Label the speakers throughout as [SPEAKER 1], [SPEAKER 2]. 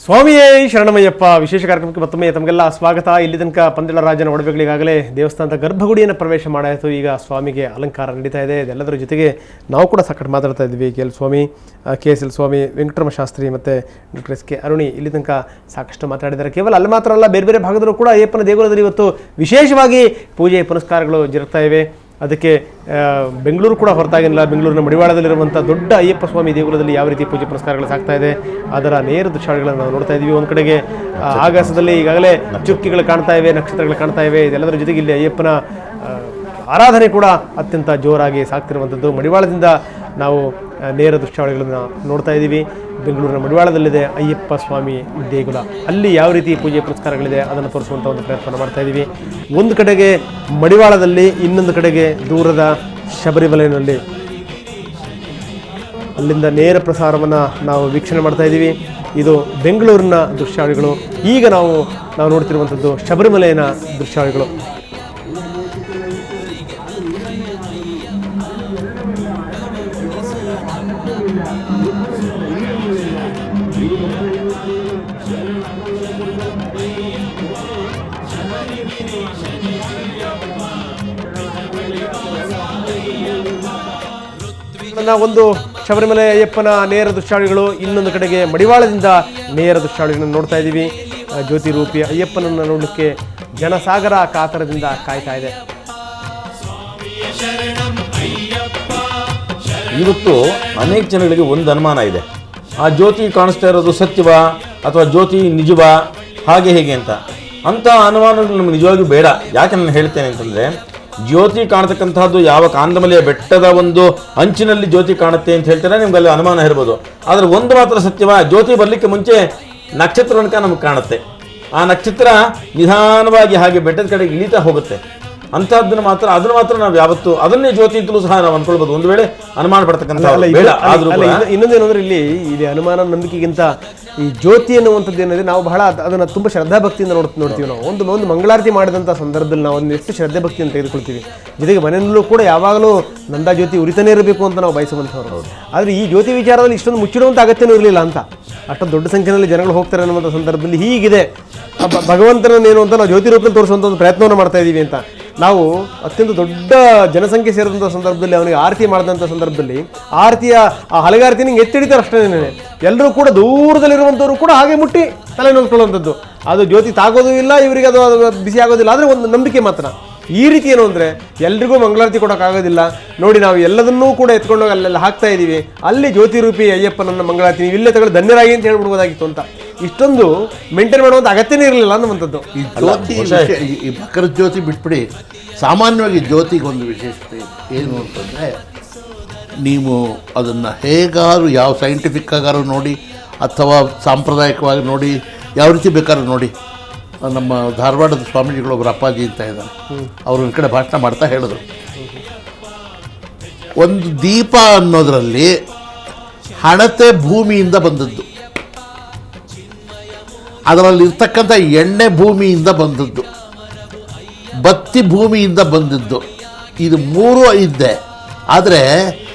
[SPEAKER 1] ಸ್ವಾಮಿಯೇ ಶರಣಮಯ್ಯಪ್ಪ ವಿಶೇಷ ಕಾರ್ಯಕ್ರಮಕ್ಕೆ ಮತ್ತೊಮ್ಮೆ ತಮಗೆಲ್ಲ ಸ್ವಾಗತ. ಇಲ್ಲಿ ತನಕ ಪಂದಳ ರಾಜನ ಒಡವೆಗಳಿಗಾಗಲೇ ದೇವಸ್ಥಾನದ ಗರ್ಭಗುಡಿಯನ್ನು ಪ್ರವೇಶ ಮಾಡಾಯಿತು. ಈಗ ಸ್ವಾಮಿಗೆ ಅಲಂಕಾರ ನಡೀತಾ ಇದೆ. ಇದೆಲ್ಲದರ ಜೊತೆಗೆ ನಾವು ಕೂಡ ಸಾಕಷ್ಟು ಮಾತಾಡ್ತಾ ಇದ್ವಿ. KL ಸ್ವಾಮಿ, KSL ಸ್ವಾಮಿ, ವೆಂಕಟರಮ ಶಾಸ್ತ್ರಿ ಮತ್ತು ಡಾಕ್ಟರ್ SK ಅರುಣಿ ಇಲ್ಲಿ ತನಕ ಸಾಕಷ್ಟು ಮಾತಾಡಿದ್ದಾರೆ. ಕೇವಲ ಅಲ್ಲಿ ಮಾತ್ರ ಅಲ್ಲ, ಬೇರೆ ಬೇರೆ ಭಾಗದಲ್ಲೂ ಕೂಡ ಅಯ್ಯಪ್ಪನ ದೇಗುಲದಲ್ಲಿ ಇವತ್ತು ವಿಶೇಷವಾಗಿ ಪೂಜೆ ಪುನಸ್ಕಾರಗಳು ಜರುಗ್ತಾ ಇವೆ. ಅದಕ್ಕೆ ಬೆಂಗಳೂರು ಕೂಡ ಹೊರತಾಗಿಲ್ಲ. ಬೆಂಗಳೂರಿನ ಮಡಿವಾಳದಲ್ಲಿರುವಂಥ ದೊಡ್ಡ ಅಯ್ಯಪ್ಪ ಸ್ವಾಮಿ ದೇಗುಲದಲ್ಲಿ ಯಾವ ರೀತಿ ಪೂಜೆ ಪುನಸ್ಕಾರಗಳು ಸಾಗ್ತಾ ಇದೆ ಅದರ ನೇರ ದೃಶ್ಯಾವಳಿಗಳನ್ನು ನಾವು ನೋಡ್ತಾ ಇದ್ದೀವಿ. ಒಂದು ಕಡೆಗೆ ಆಗಸದಲ್ಲಿ ಈಗಾಗಲೇ ಚುಕ್ಕಿಗಳು ಕಾಣ್ತಾ ಇವೆ, ನಕ್ಷತ್ರಗಳು ಕಾಣ್ತಾ ಇವೆ. ಇದೆಲ್ಲದರ ಜೊತೆಗೆ ಇಲ್ಲಿ ಅಯ್ಯಪ್ಪನ ಆರಾಧನೆ ಕೂಡ ಅತ್ಯಂತ ಜೋರಾಗಿ ಸಾಗ್ತಿರುವಂಥದ್ದು. ಮಡಿವಾಳದಿಂದ ನಾವು ನೇರ ದೃಶ್ಯಾವಳಿಗಳನ್ನು ನೋಡ್ತಾ ಇದ್ದೀವಿ. ಬೆಂಗಳೂರಿನ ಮಡಿವಾಳದಲ್ಲಿದೆ ಅಯ್ಯಪ್ಪ ಸ್ವಾಮಿ ದೇಗುಲ. ಅಲ್ಲಿ ಯಾವ ರೀತಿ ಪೂಜೆ ಪುನಸ್ಕಾರಗಳಿದೆ ಅದನ್ನು ತೋರಿಸುವಂಥ ಒಂದು ಪ್ರಯತ್ನ ಮಾಡ್ತಾ ಇದ್ದೀವಿ. ಒಂದು ಕಡೆಗೆ ಮಡಿವಾಳದಲ್ಲಿ, ಇನ್ನೊಂದು ಕಡೆಗೆ ದೂರದ ಶಬರಿಮಲೆಯಲ್ಲಿ. ಅಲ್ಲಿಂದ ನೇರ ಪ್ರಸಾರವನ್ನು ನಾವು ವೀಕ್ಷಣೆ ಮಾಡ್ತಾ ಇದ್ದೀವಿ. ಇದು ಬೆಂಗಳೂರಿನ ದೃಶ್ಯಾವಳಿಗಳು. ಈಗ ನಾವು ನೋಡ್ತಿರುವಂಥದ್ದು ಶಬರಿಮಲೆಯ ದೃಶ್ಯಾವಳಿಗಳು. ಒಂದು ಶಬರಿಮಲೆ ಅಯ್ಯಪ್ಪನ ನೇರ ದೃಶ್ಯಾವಳಿಗಳು, ಇನ್ನೊಂದು ಕಡೆಗೆ ಮಡಿವಾಳದಿಂದ ನೇರ ದೃಶ್ಯಾವಳಿಗಳನ್ನು ನೋಡ್ತಾ ಇದ್ದೀವಿ. ಜ್ಯೋತಿ ರೂಪಿ ಅಯ್ಯಪ್ಪನನ್ನು ನೋಡಲಿಕ್ಕೆ ಜನಸಾಗರ ಕಾತರದಿಂದ ಕಾಯ್ತಾ ಇದೆ.
[SPEAKER 2] ಇವತ್ತು ಅನೇಕ ಜನಗಳಿಗೆ ಒಂದು ಅನುಮಾನ ಇದೆ, ಆ ಜ್ಯೋತಿ ಕಾಣಿಸ್ತಾ ಇರೋದು ಸತ್ಯವಾ ಅಥವಾ ಜ್ಯೋತಿ ನಿಜವಾ, ಹಾಗೆ ಹೇಗೆ ಅಂತ ಅನುಮಾನಗಳು ನಮ್ಗೆ ನಿಜವಾಗಿಯೂ ಬೇಡ. ಯಾಕೆ ನಾನು ಹೇಳ್ತೇನೆ ಅಂತಂದರೆ, ಜ್ಯೋತಿ ಕಾಣತಕ್ಕಂಥದ್ದು ಯಾವ ಕಾಂದಮಲೆಯ ಬೆಟ್ಟದ ಒಂದು ಅಂಚಿನಲ್ಲಿ ಜ್ಯೋತಿ ಕಾಣುತ್ತೆ ಅಂತ ಹೇಳ್ತಾರೆ, ನಿಮ್ಗಲ್ಲಿ ಅನುಮಾನ ಇರ್ಬೋದು. ಆದರೆ ಒಂದು ಮಾತ್ರ ಸತ್ಯವ, ಜ್ಯೋತಿ ಬರಲಿಕ್ಕೆ ಮುಂಚೆ ನಕ್ಷತ್ರ ತನಕ ನಮ್ಗೆ ಕಾಣುತ್ತೆ. ಆ ನಕ್ಷತ್ರ ನಿಧಾನವಾಗಿ ಹಾಗೆ ಬೆಟ್ಟದ ಕಡೆಗೆ ಇಳಿತಾ ಹೋಗುತ್ತೆ. ಅಂಥದ್ದನ್ನು ಮಾತ್ರ, ಅದನ್ನು ಮಾತ್ರ ನಾವು ಯಾವತ್ತು ಅದನ್ನೇ ಜ್ಯೋತಿ ಅಂತಲೂ ಸಹ ನಾವು ಅನ್ಕೊಳ್ಬೋದು. ಒಂದು ವೇಳೆ ಅನುಮಾನ ಪಡ್ತಕ್ಕಂಥ
[SPEAKER 1] ಇನ್ನೊಂದೇನಂದ್ರೆ ಇಲ್ಲಿ ಅನುಮಾನ ನಂಬಿಕೆಗಿಂತ ಈ ಜ್ಯೋತಿ ಅನ್ನುವಂಥದ್ದು ಏನಿದೆ, ನಾವು ಬಹಳ ಅದನ್ನು ತುಂಬ ಶ್ರದ್ಧಾಭಕ್ತಿಯಿಂದ ನೋಡ್ತೀವಿ. ನಾವು ಒಂದು ಮಂಗಳಾರತಿ ಮಾಡಿದಂಥ ಸಂದರ್ಭದಲ್ಲಿ ನಾವು ಒಂದು ಎಷ್ಟು ಶ್ರದ್ಧಾಭಕ್ತಿಯನ್ನು ತೆಗೆದುಕೊಳ್ತೀವಿ. ಜೊತೆಗೆ ಮನೆಯಲ್ಲೂ ಕೂಡ ಯಾವಾಗಲೂ ನಂದಾ ಜ್ಯೋತಿ ಉರಿತಾನೇ ಇರಬೇಕು ಅಂತ ನಾವು ಬಯಸುವಂಥವ್ರು. ಆದರೆ ಈ ಜ್ಯೋತಿ ವಿಚಾರದಲ್ಲಿ ಇಷ್ಟೊಂದು ಮುಚ್ಚಿಡುವಂಥ ಅಗತ್ಯನೂ ಇರಲಿಲ್ಲ ಅಂತ. ಅಷ್ಟೊಂದು ದೊಡ್ಡ ಸಂಖ್ಯೆಯಲ್ಲಿ ಜನಗಳು ಹೋಗ್ತಾರೆ ಅನ್ನುವಂಥ ಸಂದರ್ಭದಲ್ಲಿ ಹೀಗಿದೆ, ಭಗವಂತನೇನು ಅಂತ ನಾವು ಜ್ಯೋತಿ ರೂಪದಲ್ಲಿ ತೋರಿಸುವಂಥ ಒಂದು ಪ್ರಯತ್ನವನ್ನು ಮಾಡ್ತಾ ಇದ್ದೀವಿ ಅಂತ. ನಾವು ಅತ್ಯಂತ ದೊಡ್ಡ ಜನಸಂಖ್ಯೆ ಸೇರಿದಂಥ ಸಂದರ್ಭದಲ್ಲಿ, ಅವನಿಗೆ ಆರತಿ ಮಾಡಿದಂಥ ಸಂದರ್ಭದಲ್ಲಿ ಆರತಿಯ ಆ ಹಲಗಾರತಿ ನಿಂಗೆ ಎತ್ತಿಡಿತಾರೆ ಅಷ್ಟೇ. ಎಲ್ಲರೂ ಕೂಡ ದೂರದಲ್ಲಿರುವಂಥವ್ರು ಕೂಡ ಹಾಗೆ ಮುಟ್ಟಿ ತಲೆ ನೋಡ್ಕೊಳ್ಳುವಂಥದ್ದು. ಅದು ಜ್ಯೋತಿ ತಾಗೋದು ಇಲ್ಲ, ಇವರಿಗೆ ಅದು ಬಿಸಿ ಆಗೋದಿಲ್ಲ. ಆದರೆ ಒಂದು ನಂಬಿಕೆ ಮಾತ್ರ. ಈ ರೀತಿ ಏನು ಅಂದರೆ, ಎಲ್ರಿಗೂ ಮಂಗಳಾರತಿ ಕೊಡೋಕ್ಕಾಗೋದಿಲ್ಲ. ನೋಡಿ, ನಾವು ಎಲ್ಲದನ್ನೂ ಕೂಡ ಎತ್ಕೊಂಡೋಗಿ ಅಲ್ಲೆಲ್ಲ ಹಾಕ್ತಾ ಇದ್ದೀವಿ. ಅಲ್ಲಿ ಜ್ಯೋತಿ ರೂಪಿ ಅಯ್ಯಪ್ಪನನ್ನ ಮಂಗಳಾರತಿ ನೀವು ಇಲ್ಲೇ ತಗೊಳ್ಳಿ ಧನ್ಯರಾಗಿ ಅಂತ ಹೇಳ್ಬಿಡ್ಬೋದಾಗಿತ್ತು ಅಂತ. ಇಷ್ಟೊಂದು ಮೇಂಟೈನ್ ಮಾಡುವಂಥ ಅಗತ್ಯನೇ ಇರಲಿಲ್ಲ ಅನ್ನುವಂಥದ್ದು.
[SPEAKER 3] ಈ ಜ್ಯೋತಿ ಈ ಮಕರ ಜ್ಯೋತಿ ಬಿಟ್ಬಿಡಿ, ಸಾಮಾನ್ಯವಾಗಿ ಜ್ಯೋತಿಗೊಂದು ವಿಶೇಷತೆ ಏನು ಅಂತಂದರೆ, ನೀವು ಅದನ್ನು ಹೇಗಾದ್ರು ಯಾವ ಸೈಂಟಿಫಿಕ್ ಆಗಾರು ನೋಡಿ ಅಥವಾ ಸಾಂಪ್ರದಾಯಿಕವಾಗಿ ನೋಡಿ, ಯಾವ ರೀತಿ ಬೇಕಾದ್ರೂ ನೋಡಿ. ನಮ್ಮ ಧಾರವಾಡದ ಸ್ವಾಮೀಜಿಗಳು ಒಬ್ಬರು ಅಪ್ಪಾಜಿ ಅಂತ ಇದ್ದಾರೆ, ಅವರು ಒಂದು ಕಡೆ ಭಾಷಣ ಮಾಡ್ತಾ ಹೇಳಿದ್ರು, ಒಂದು ದೀಪ ಅನ್ನೋದರಲ್ಲಿ ಹಣತೆ ಭೂಮಿಯಿಂದ ಬಂದದ್ದು, ಅದರಲ್ಲಿ ಇರ್ತಕ್ಕಂಥ ಎಣ್ಣೆ ಭೂಮಿಯಿಂದ ಬಂದದ್ದು, ಬತ್ತಿ ಭೂಮಿಯಿಂದ ಬಂದದ್ದು. ಇದು ಮೂರೂ ಇದ್ದೆ. ಆದರೆ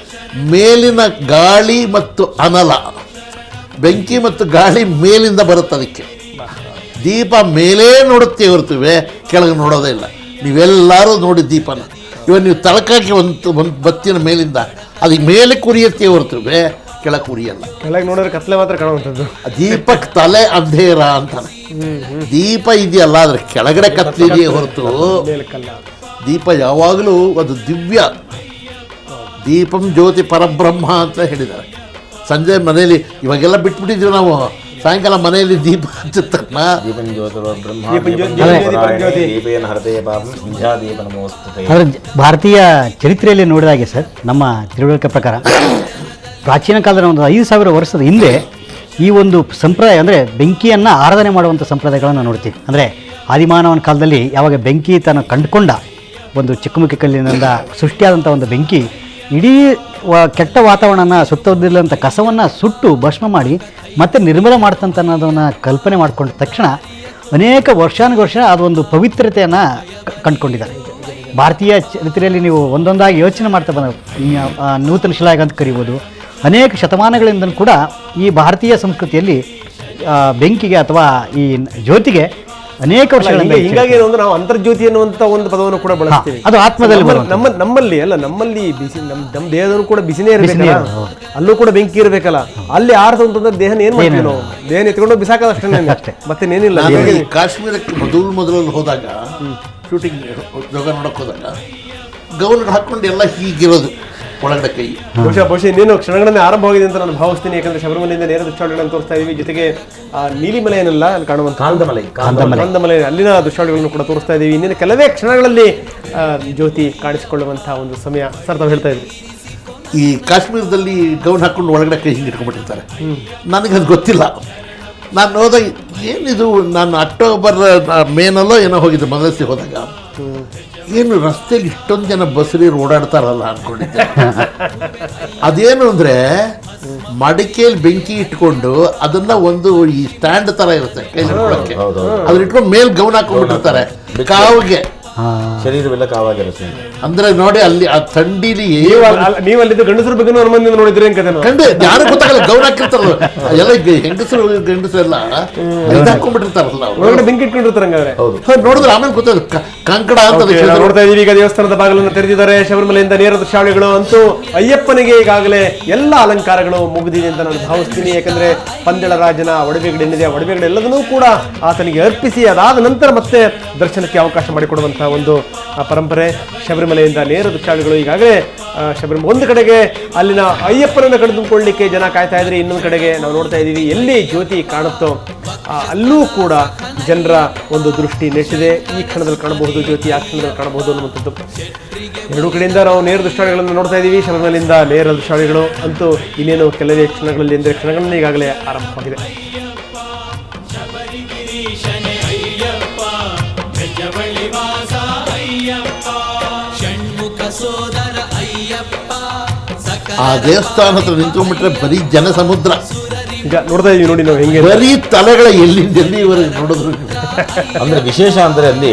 [SPEAKER 3] ಮೇಲಿನ ಗಾಳಿ ಮತ್ತು ಅನಲ, ಬೆಂಕಿ ಮತ್ತು ಗಾಳಿ ಮೇಲಿಂದ ಬರುತ್ತೆ. ಅದಕ್ಕೆ ದೀಪ ಮೇಲೇ ನೋಡುತ್ತೆ ಹೊರತುವೆ ಕೆಳಗೆ ನೋಡೋದೇ ಇಲ್ಲ. ನೀವೆಲ್ಲರೂ ನೋಡಿ ದೀಪನ, ಇವಾಗ ನೀವು ತಳಕಾಕಿ ಒಂದು ಬತ್ತಿನ ಮೇಲಿಂದ ಅದಕ್ಕೆ ಮೇಲೆ ಕುರಿಯುತ್ತೆ ಹೊರತುವೆ ಕೆಳಗೆ ಕುರಿಯಲ್ಲ.
[SPEAKER 1] ಕೆಳಗೆ ನೋಡಿದ್ರೆ ಕತ್ಲೆ ಮಾತ್ರ ಕಾಣುವಂಥದ್ದು.
[SPEAKER 3] ದೀಪಕ್ಕೆ ತಲೆ ಅಂಧೇರ ಅಂತಾನೆ. ದೀಪ ಇದೆಯಲ್ಲ, ಅದ್ರ ಕೆಳಗಡೆ ಕತ್ತಲಿದೆಯೇ ಹೊರತು ದೀಪ ಯಾವಾಗಲೂ ಅದು ದಿವ್ಯ. ದೀಪಂ ಜ್ಯೋತಿ ಪರಬ್ರಹ್ಮ ಅಂತ ಹೇಳಿದ್ದಾರೆ. ಸಂಜೆ ಮನೆಯಲ್ಲಿ ಇವಾಗೆಲ್ಲ ಬಿಟ್ಬಿಟ್ಟಿದ್ವಿ ನಾವು, ಸಾಯಂಕಾಲ ಮನೆಯಲ್ಲಿ ದೀಪ ಹಚ್ಚಿದ ತಕ್ಷಣ
[SPEAKER 4] ಭಾರತೀಯ ಚರಿತ್ರೆಯಲ್ಲಿ ನೋಡಿದಾಗೆ ಸರ್, ನಮ್ಮ ತಿಳುವಳಿಕೆ ಪ್ರಕಾರ ಪ್ರಾಚೀನ ಕಾಲದ ಒಂದು 5,000 ವರ್ಷದ ಹಿಂದೆ ಈ ಒಂದು ಸಂಪ್ರದಾಯ ಅಂದರೆ ಬೆಂಕಿಯನ್ನು ಆರಾಧನೆ ಮಾಡುವಂಥ ಸಂಪ್ರದಾಯಗಳನ್ನು ನೋಡ್ತೀವಿ. ಅಂದರೆ ಆದಿಮಾನವನ ಕಾಲದಲ್ಲಿ ಯಾವಾಗ ಬೆಂಕಿ ತನ್ನ ಕಂಡುಕೊಂಡ ಒಂದು ಚಿಕ್ಕಮುಖಿ ಕಲ್ಲಿನಿಂದ ಸೃಷ್ಟಿಯಾದಂಥ ಒಂದು ಬೆಂಕಿ ಇಡೀ ಕೆಟ್ಟ ವಾತಾವರಣನ ಸುತ್ತೋದಿಲ್ಲಂಥ ಕಸವನ್ನು ಸುಟ್ಟು ಭಸ್ಮ ಮಾಡಿ ಮತ್ತೆ ನಿರ್ಮಲ ಮಾಡ್ತಂತ ಅನ್ನೋದನ್ನು ಕಲ್ಪನೆ ಮಾಡಿಕೊಂಡ ತಕ್ಷಣ ಅನೇಕ ವರ್ಷಾನುಗರ್ಷ ಅದೊಂದು ಪವಿತ್ರತೆಯನ್ನು ಕಂಡುಕೊಂಡಿದ್ದಾರೆ. ಭಾರತೀಯ ಚರಿತ್ರೆಯಲ್ಲಿ ನೀವು ಒಂದೊಂದಾಗಿ ಯೋಚನೆ ಮಾಡ್ತಾ ಬಂದ ನೂತನ ಶಿಲಾಯುಗ ಅಂತ ಕರಿಬೋದು, ಅನೇಕ ಶತಮಾನಗಳಿಂದ ಕೂಡ ಈ ಭಾರತೀಯ ಸಂಸ್ಕೃತಿಯಲ್ಲಿ ಬೆಂಕಿಗೆ ಅಥವಾ ಈ ಜ್ಯೋತಿಗೆ ಅನೇಕ ವರ್ಷಗಳಿಂದ
[SPEAKER 1] ಹಿಂಗಾಗಿ ಏನು ಅಂದ್ರೆ ನಾವು ಅಂತರ್ಜ್ಯೋತಿ ಅನ್ನುವಂತ ಒಂದು ಪದವನ್ನು ಕೂಡ ಬಳಸ್ತೀವಿ.
[SPEAKER 4] ಅದು ಆತ್ಮದಲ್ಲಿ
[SPEAKER 1] ನಮ್ಮಲ್ಲಿ ಬಿಸಿ ನಮ್ಮ ದೇಹದಲ್ಲೂ ಕೂಡ ಬಿಸಿನೇ ಇರಬೇಕಲ್ಲ, ಅಲ್ಲೂ ಕೂಡ ಬೆಂಕಿ ಇರಬೇಕಲ್ಲ. ಅಲ್ಲಿ ಆರ್ದು ಅಂತಂದ್ರೆ ದೇಹನ ಏನ್ ಮಾಡ್ತೀವಿ ನಾವು? ದೇಹನ ಎತ್ಕೊಂಡು ಬಿಸಾಕದಷ್ಟೇ, ಮತ್ತೇನೇನಿಲ್ಲ.
[SPEAKER 3] ನಾನು ಈ ಕಾಶ್ಮೀರಕ್ಕೆ ಮೊದಲು ಹೋದಾಗ ಶೂಟಿಂಗ್ ಯೋಗ ನೋಡಕ್ ಹೋದಾಗ ಗೌನ್ ಹಾಕೊಂಡು ಎಲ್ಲ ಹೀಗಿರೋದು ಒಳಗಡೆ ಕೈ.
[SPEAKER 1] ಬಹುಶಃ ಇನ್ನೇನು ಕ್ಷಣಗಳನ್ನೇ ಆರಂಭವಾಗಿದೆ ಅಂತ ನಾನು ಭಾವಿಸ್ತೀನಿ. ಯಾಕಂದ್ರೆ ಶಬರಿಮಲೆಯಿಂದ ನೇರ ದೃಶ್ಯಾವಳಿಗಳನ್ನು ತೋರಿಸ್ತಾ ಇದೀವಿ. ಜೊತೆಗೆ ನೀಲಿಮಲೆ ಏನಲ್ಲ ಅಲ್ಲಿ ಕಾಣುವಂತ ಕಾಂದಮಲೆ ಅಲ್ಲಿನ ದೃಶ್ಯಾವಳಿಗಳನ್ನು ಕೂಡ ತೋರಿಸ್ತಾ ಇದೀವಿ. ಇನ್ನೇನು ಕೆಲವೇ ಕ್ಷಣಗಳಲ್ಲಿ ಜ್ಯೋತಿ ಕಾಣಿಸಿಕೊಳ್ಳುವಂತಹ ಒಂದು ಸಮಯ. ಸರ್ ತಾವು ಹೇಳ್ತಾ ಇದ್ವಿ
[SPEAKER 3] ಈ ಕಾಶ್ಮೀರದಲ್ಲಿ ಗೌನ್ ಹಾಕೊಂಡು ಒಳಗಡೆ ಕೈ ಹಿಂಗೆ ಇಟ್ಕೊಂಡ್ಬಿಟ್ಟಿರ್ತಾರೆ. ನನಗೆ ಅದು ಗೊತ್ತಿಲ್ಲ. ನಾನು ಹೋದಾಗ ಏನಿದು, ನಾನು ಅಕ್ಟೋಬರ್ ಮೇನಲ್ಲೋ ಏನೋ ಹೋಗಿದ್ದೆ ಮೊದಲಸಿ ಹೋದಾಗ, ಏನು ರಸ್ತೆಯಲ್ಲಿ ಇಷ್ಟೊಂದು ಜನ ಬಸ್ರೀರು ಓಡಾಡ್ತಾರಲ್ಲ ಅಂದ್ಕೊಂಡಿದ್ದೆ. ಅದೇನು ಅಂದರೆ ಮಡಿಕೆಯಲ್ಲಿ ಬೆಂಕಿ ಇಟ್ಕೊಂಡು ಅದನ್ನ ಒಂದು ಈ ಸ್ಟ್ಯಾಂಡ್ ಥರ ಇರುತ್ತೆ ಕೈ ಹಿಡ್ಕೊಳ್ಳೋಕ್ಕೆ, ಅದ್ರ ಇಟ್ಕೊಂಡು ಮೇಲೆ ಗೌನ್ ಹಾಕೊಂಡ್ಬಿಟ್ಟಿರ್ತಾರೆ ಕಾವಿಗೆ.
[SPEAKER 2] ಶರೀರವೆಲ್ಲ ಕಾವಾಗಿರುತ್ತೆ
[SPEAKER 3] ಅಂದ್ರೆ ನೋಡಿ ಅಲ್ಲಿ ಆ ಥಂಡಿಲಿ
[SPEAKER 1] ನೀವು ಅಲ್ಲಿದ್ದು ಗಂಡಸರ ಬಗ್ಗೆ ಅನುಮಂದಿಂದ ನೋಡಿದ್ರಿ
[SPEAKER 3] ಕಂಡು ಯಾರು ಗೊತ್ತಾಗಲ್ಲ. ಗೌನ್ ಹಾಕಿರ್ತಾರಲ್ಲ ಎಲ್ಲ ಹೆಂಗಸರು ಎಲ್ಲ ಹಾಕೊಂಡ್ಬಿಟ್ಟಿರ್ತಾರಲ್ಲ,
[SPEAKER 1] ಒಳಗಡೆ ಬೆಂಕಿ ಇಟ್ಕೊಂಡಿರ್ತಾರೆ.
[SPEAKER 3] ನೋಡಿದ್ರೆ ಆಮೇಲೆ ಗೊತ್ತಾಗ ಕಂಕಡ ಅಂತ
[SPEAKER 1] ನೋಡ್ತಾ ಇದೀವಿ. ಈಗ ದೇವಸ್ಥಾನದ ಬಾಗಿಲನ್ನು ತೆರೆದಿದ್ದಾರೆ. ಶಬರಿಮಲೆಯಿಂದ ನೇರ ದೃಶ್ಯಾವಳಿಗಳು ಅಂತೂ ಅಯ್ಯಪ್ಪನಿಗೆ ಈಗಾಗಲೇ ಎಲ್ಲ ಅಲಂಕಾರಗಳು ಮುಗಿದಿದೆ ಅಂತ ನಾನು ಭಾವಿಸ್ತೀನಿ. ಯಾಕಂದ್ರೆ ಪಂದಳ ರಾಜನ ಒಡವೆಗಳೇನಿದೆ, ಆ ಒಡವೆಗಳೆಲ್ಲದನ್ನೂ ಕೂಡ ಆತನಿಗೆ ಅರ್ಪಿಸಿ ಅದಾದ ನಂತರ ಮತ್ತೆ ದರ್ಶನಕ್ಕೆ ಅವಕಾಶ ಮಾಡಿಕೊಡುವಂತಹ ಒಂದು ಪರಂಪರೆ. ಶಬರಿಮಲೆಯಿಂದ ನೇರ ದೃಶ್ಯಾವಳಿಗಳು ಈಗಾಗಲೇ ಶಬರಿಮಲೆ ಒಂದು ಕಡೆಗೆ ಅಲ್ಲಿನ ಅಯ್ಯಪ್ಪನನ್ನು ಕಳೆದುಕೊಳ್ಳಲಿಕ್ಕೆ ಜನ ಕಾಯ್ತಾ ಇದ್ರೆ, ಇನ್ನೊಂದು ಕಡೆಗೆ ನಾವು ನೋಡ್ತಾ ಇದ್ದೀವಿ ಎಲ್ಲಿ ಜ್ಯೋತಿ ಕಾಣುತ್ತೋ ಅಲ್ಲೂ ಕೂಡ ಜನರ ಒಂದು ದೃಷ್ಟಿ ನೆಟ್ಟಿದೆ. ಈ ಕ್ಷಣದಲ್ಲಿ ಕಾಣಬಹುದು ಜ್ಯೋತಿ, ಆ ಕ್ಷಣದಲ್ಲಿ ಕಾಣಬಹುದು ಅನ್ನುವಂಥದ್ದು. ಎರಡೂ ಕಡೆಯಿಂದ ನಾವು ನೇರ ದೃಶ್ಯಾವಳಿಗಳನ್ನು ನೋಡ್ತಾ ಇದ್ದೀವಿ. ಶಬರಿಮಲೆಯಿಂದ ನೇರ ದೃಶ್ಯಾವಳಿಗಳು ಅಂತೂ ಇನ್ನೇನು ಕೆಲವೇ ಕ್ಷಣಗಳಲ್ಲಿ ಅಂದರೆ ಕ್ಷಣಗಳಲ್ಲಿ ಈಗಾಗಲೇ ಆರಂಭವಾಗಿದೆ.
[SPEAKER 3] ಆ ದೇವಸ್ಥಾನ ಹತ್ರ ನಿಂತ್ಕೊಂಡ್ಬಿಟ್ರೆ ಬರೀ ಜನ ಸಮುದ್ರ.
[SPEAKER 1] ಈಗ ನೋಡ್ತಾ ಇದೀವಿ ನೋಡಿ ನಾವು ಹೆಂಗೆ
[SPEAKER 3] ಬರೀ ತಲೆಗಳ ಎಲ್ಲಿಂದ ಎಲ್ಲಿವರೆಗೆ ನೋಡಿದ್ರು.
[SPEAKER 2] ಅಂದ್ರೆ ವಿಶೇಷ ಅಂದ್ರೆ ಅಲ್ಲಿ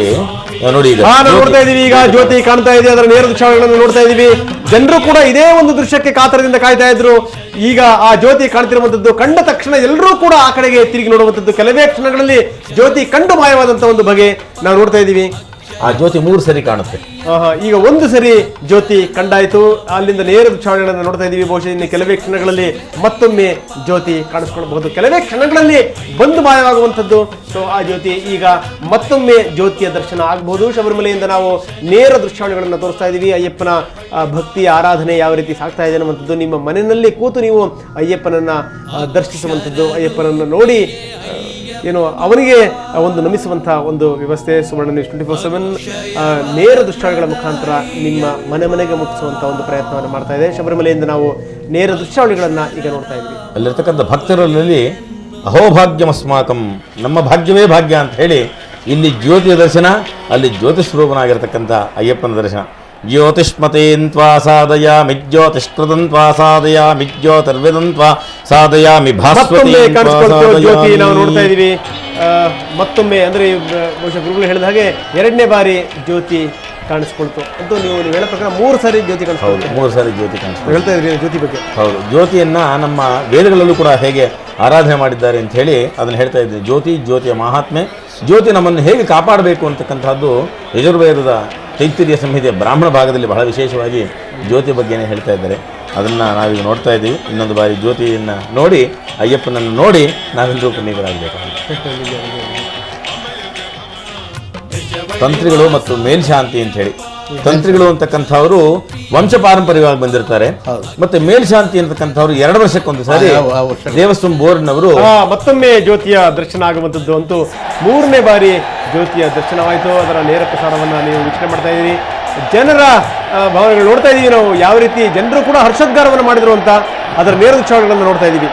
[SPEAKER 2] ನೋಡಿ ಈಗ
[SPEAKER 1] ನೋಡ್ತಾ ಇದೀವಿ. ಈಗ ಜ್ಯೋತಿ ಕಾಣ್ತಾ ಇದೆ, ಅದರ ನೇರ ದೃಶ್ಯಾವಳಿಗಳನ್ನು ನೋಡ್ತಾ ಇದೀವಿ. ಜನರು ಕೂಡ ಇದೇ ಒಂದು ದೃಶ್ಯಕ್ಕೆ ಕಾತರದಿಂದ ಕಾಯ್ತಾ ಇದ್ರು. ಈಗ ಆ ಜ್ಯೋತಿ ಕಾಣ್ತಿರುವಂತದ್ದು ಕಂಡ ತಕ್ಷಣ ಎಲ್ಲರೂ ಕೂಡ ಆ ಕಡೆಗೆ ತಿರುಗಿ ನೋಡುವಂತದ್ದು. ಕೆಲವೇ ಕ್ಷಣಗಳಲ್ಲಿ ಜ್ಯೋತಿ ಕಂಡು ಮಾಯವಾದಂತ ಒಂದು ಬಗೆ ನಾವು ನೋಡ್ತಾ ಇದೀವಿ.
[SPEAKER 2] ಆ ಜ್ಯೋತಿ 3 ಸರಿ ಕಾಣುತ್ತೆ.
[SPEAKER 1] ಈಗ ಒಂದು ಸರಿ ಜ್ಯೋತಿ ಕಂಡಾಯ್ತು, ಅಲ್ಲಿಂದ ನೇರ ದೃಶ್ಯಾವಳಿಗಳನ್ನು ನೋಡ್ತಾ ಇದೀವಿ. ಬಹುಶಃ ಇನ್ನು ಕೆಲವೇ ಕ್ಷಣಗಳಲ್ಲಿ ಮತ್ತೊಮ್ಮೆ ಜ್ಯೋತಿ ಕಾಣಿಸ್ಕೊಳ್ಬಹುದು. ಕೆಲವೇ ಕ್ಷಣಗಳಲ್ಲಿ ಬಂದು ಮಾಯವಾಗುವಂಥದ್ದು. ಸೊ ಆ ಜ್ಯೋತಿ ಈಗ ಮತ್ತೊಮ್ಮೆ ಜ್ಯೋತಿಯ ದರ್ಶನ ಆಗಬಹುದು. ಶಬರಿಮಲೆಯಿಂದ ನಾವು ನೇರ ದೃಶ್ಯಾವಳಿಗಳನ್ನು ತೋರಿಸ್ತಾ ಇದೀವಿ. ಅಯ್ಯಪ್ಪನ ಭಕ್ತಿ ಆರಾಧನೆ ಯಾವ ರೀತಿ ಸಾಗ್ತಾ ಇದೆ ಅನ್ನುವಂಥದ್ದು. ನಿಮ್ಮ ಮನೆಯಲ್ಲಿ ಕೂತು ನೀವು ಅಯ್ಯಪ್ಪನನ್ನ ದರ್ಶಿಸುವಂಥದ್ದು, ಅಯ್ಯಪ್ಪನನ್ನು ನೋಡಿ ಏನು ಅವನಿಗೆ ಒಂದು ನಮಿಸುವಂತಹ ಒಂದು ವ್ಯವಸ್ಥೆ ಸುವರ್ಣ ನ್ಯೂಸ್ 24/7 ನೇರ ದೃಶ್ಯಾವಳಿಗಳ ಮುಖಾಂತರ ನಿಮ್ಮ ಮನೆಗೆ ಮುಟ್ಟಿಸುವಂತಹ ಒಂದು ಪ್ರಯತ್ನವನ್ನು ಮಾಡ್ತಾ ಇದೆ. ಶಬರಿಮಲೆಯಿಂದ ನಾವು ನೇರ ದೃಶ್ಯಾವಳಿಗಳನ್ನ ಈಗ ನೋಡ್ತಾ ಇದ್ವಿ.
[SPEAKER 2] ಅಲ್ಲಿರ್ತಕ್ಕಂಥ ಭಕ್ತರಲ್ಲಿ ಅಹೋಭಾಗ್ಯಮಸ್ಮಾಕಂ, ನಮ್ಮ ಭಾಗ್ಯವೇ ಭಾಗ್ಯ ಅಂತ ಹೇಳಿ ಇಲ್ಲಿ ಜ್ಯೋತಿಯ ದರ್ಶನ, ಅಲ್ಲಿ ಜ್ಯೋತಿಸ್ವರೂಪನಾಗಿರ್ತಕ್ಕಂಥ ಅಯ್ಯಪ್ಪನ ದರ್ಶನ. ಜ್ಯೋತಿಷ್ಮತೇನ್ವಾ ಸಾಧಯಾಮಿ ಜ್ಯೋತಿಷ್ಕೃತಂತ್ವಾ ಸಾಧಯಾಮಿ ಜ್ಯೋತಿರ್ವಿದಂತ್ವಾ ಸಾಧಯಾಮಿ ಭಾಸ್ವತಿ
[SPEAKER 1] ಜ್ಯೋತಿ ನಾವು ನೋಡ್ತಾ ಇದೀವಿ. ಮತ್ತೊಮ್ಮೆ ಅಂದ್ರೆ ಬಹುಶಃ ಗುರುಗಳು ಹೇಳಿದ ಹಾಗೆ 2ನೇ ಬಾರಿ ಜ್ಯೋತಿ ಕಾಣಿಸ್ಕೊಳ್ತು ಅಂತೂ ನೀವು ಹೇಳೋ ಪ್ರಕಾರ 3 ಸಾರಿ ಜ್ಯೋತಿ ಕಾಣಿಸ್ಕೊಳ್ತು.
[SPEAKER 2] 3 ಸಾರಿ ಜ್ಯೋತಿ ಕಾಣಿಸ್ಕೊಳ್ತು.
[SPEAKER 1] ಹೇಳ್ತಾ ಇದ್ರಿ ಜ್ಯೋತಿ ಬಗ್ಗೆ.
[SPEAKER 2] ಹೌದು, ಜ್ಯೋತಿಯನ್ನ ನಮ್ಮ ವೇದಗಳಲ್ಲೂ ಕೂಡ ಹೇಗೆ ಆರಾಧನೆ ಮಾಡಿದ್ದಾರೆ ಅಂತ ಹೇಳಿ ಅದನ್ನು ಹೇಳ್ತಾ ಇದ್ದೀನಿ. ಜ್ಯೋತಿಯ ಮಹಾತ್ಮೆ, ಜ್ಯೋತಿ ನಮ್ಮನ್ನು ಹೇಗೆ ಕಾಪಾಡಬೇಕು ಅಂತಕ್ಕಂಥದ್ದು ಯಜುರ್ವೇದದ ತೈತ್ತಿರಿಯ ಸಂಹಿತೆಯ ಬ್ರಾಹ್ಮಣ ಭಾಗದಲ್ಲಿ ಬಹಳ ವಿಶೇಷವಾಗಿ ಜ್ಯೋತಿ ಬಗ್ಗೆನೇ ಹೇಳ್ತಾ ಇದ್ದಾರೆ. ಅದನ್ನು ನಾವೀಗ ನೋಡ್ತಾ ಇದ್ದೀವಿ. ಇನ್ನೊಂದು ಬಾರಿ ಜ್ಯೋತಿಯನ್ನು ನೋಡಿ ಅಯ್ಯಪ್ಪನನ್ನು ನೋಡಿ ನಾವೆಲ್ಲರೂ ಕಣ್ಣೀರಾಗಬೇಕಾಗುತ್ತೆ. ತಂತ್ರಿಗಳು ಮತ್ತು ಮೇಲ್ಶಾಂತಿ ಅಂತ ಹೇಳಿ, ತಂತ್ರಿಗಳು ಅಂತಕ್ಕಂಥವರು ವಂಶ ಪಾರಂಪರ್ಯವಾಗಿ ಬಂದಿರ್ತಾರೆ. ಮತ್ತೆ ಮೇಲ್ಶಾಂತಿ ಅಂತಕ್ಕಂಥವ್ರು 2 ವರ್ಷಕ್ಕೊಂದು ಸಾರಿ ದೇವಸ್ಥಾನ ಬೋರ್ಡ್ನವರು
[SPEAKER 1] ಮತ್ತೊಮ್ಮೆ ಜ್ಯೋತಿಯ ದರ್ಶನ ಆಗುವಂಥದ್ದು. ಅಂತೂ 3ನೇ ಬಾರಿ ಜ್ಯೋತಿಯ ದರ್ಶನವಾಯಿತು. ಅದರ ನೇರ ಪ್ರಸಾರವನ್ನು ನೀವು ವೀಕ್ಷಣೆ ಮಾಡ್ತಾ ಇದ್ದೀರಿ. ಜನರ ಭಾವನೆಗಳು ನೋಡ್ತಾ ಇದ್ದೀವಿ ನಾವು, ಯಾವ ರೀತಿ ಜನರು ಕೂಡ ಹರ್ಷೋದ್ಗಾರವನ್ನು ಮಾಡಿದ್ರು ಅಂತ ಅದರ ನೇರ ದೃಶ್ಯಾವಳಿಗಳನ್ನು ನೋಡ್ತಾ ಇದ್ದೀವಿ.